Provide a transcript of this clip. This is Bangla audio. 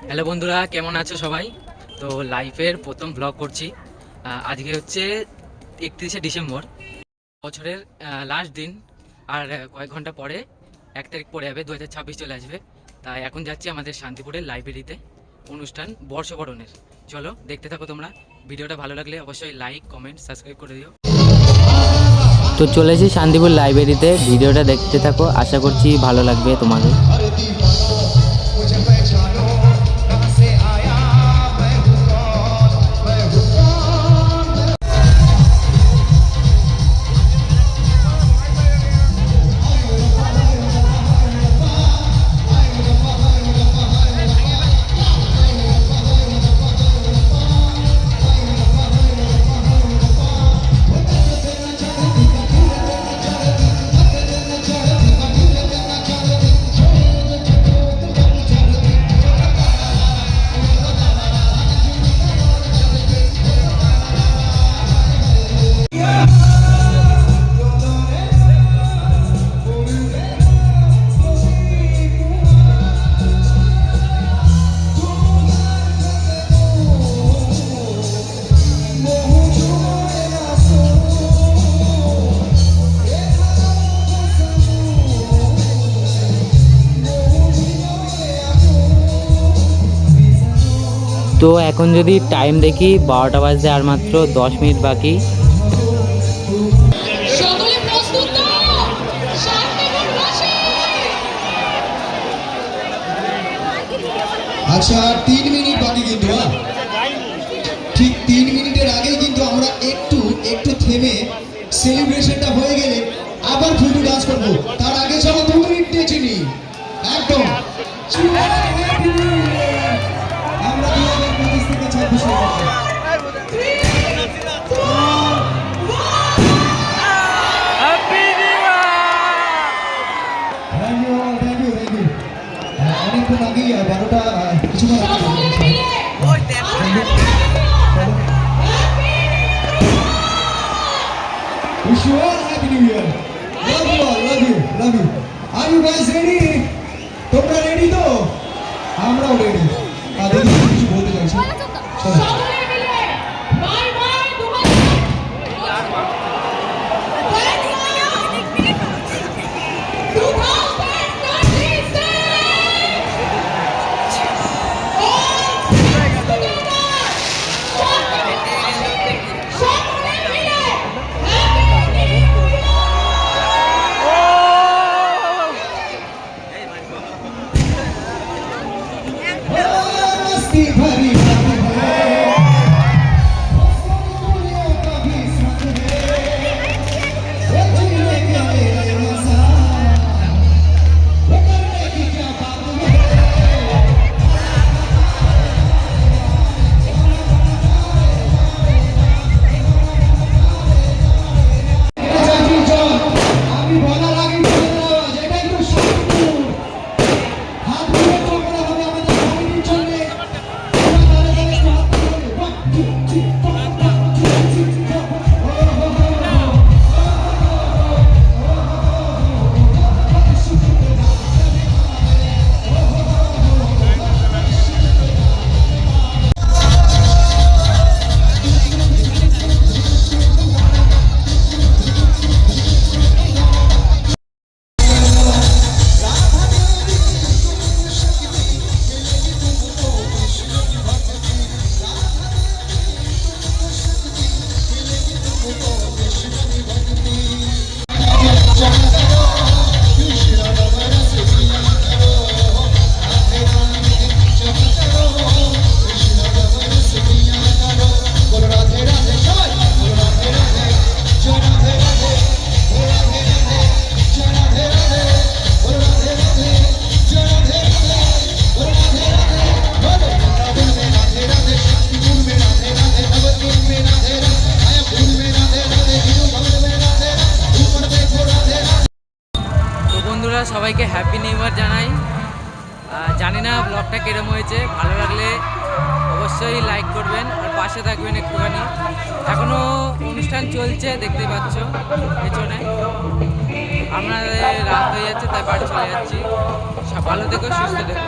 হ্যালো বন্ধুরা, কেমন আছো সবাই? তো লাইফের প্রথম ব্লগ করছি। আজকে হচ্ছে 31শে ডিসেম্বর, বছরের লাস্ট দিন। আর কয়েক ঘন্টা পরে 1 তারিখ পরে যাবে, 2026 চলে আসবে। তাই এখন যাচ্ছি আমাদের শান্তিপুরের লাইব্রেরিতে অনুষ্ঠান বর্ষবরণের। চলো দেখতে থাকো তোমরা। ভিডিওটা ভালো লাগলে অবশ্যই লাইক, কমেন্ট, সাবস্ক্রাইব করে দিও। তো চলেছি শান্তিপুর লাইব্রেরিতে, ভিডিওটা দেখতে থাকো, আশা করছি ভালো লাগবে তোমাদের। তো এখন যদি টাইম দেখি 12টা বাজতে আর মাত্র 10 মিনিট বাকি। আচ্ছা, 3 মিনিট বাকি কিন্তু। ঠিক 3 মিনিটের আগেই কিন্তু আমরা একটু থেমে সেলিব্রেশনটা হয়ে গেলে আবার ফুলটু ডান্স করবো। তার আগে চলো 2 মিনিট নিয়েছি নি একদম। আমরা 2025 থেকে 26 অনেকক্ষণ আগেই 12টা কিছুক্ষণ Wish you all happy new year. Love you all, love you, love you. Are you guys ready? তোমরা রেডি তো? আমরাও রেডি। দেখি কিছু বলতে চাইছি। চলো। সবাইকে হ্যাপি নিউ ইয়ার জানাই। জানি না ব্লগটা কিরম হয়েছে, ভালো লাগলে অবশ্যই লাইক করবেন আর পাশে থাকবেন একটুখানি। এখনও অনুষ্ঠান চলছে, দেখতে পাচ্ছ পেছনে। আমরা রাত হয়ে যাচ্ছে তাই বাড়ি চলে যাচ্ছি। ভালো থেকো, সুস্থ থেকো।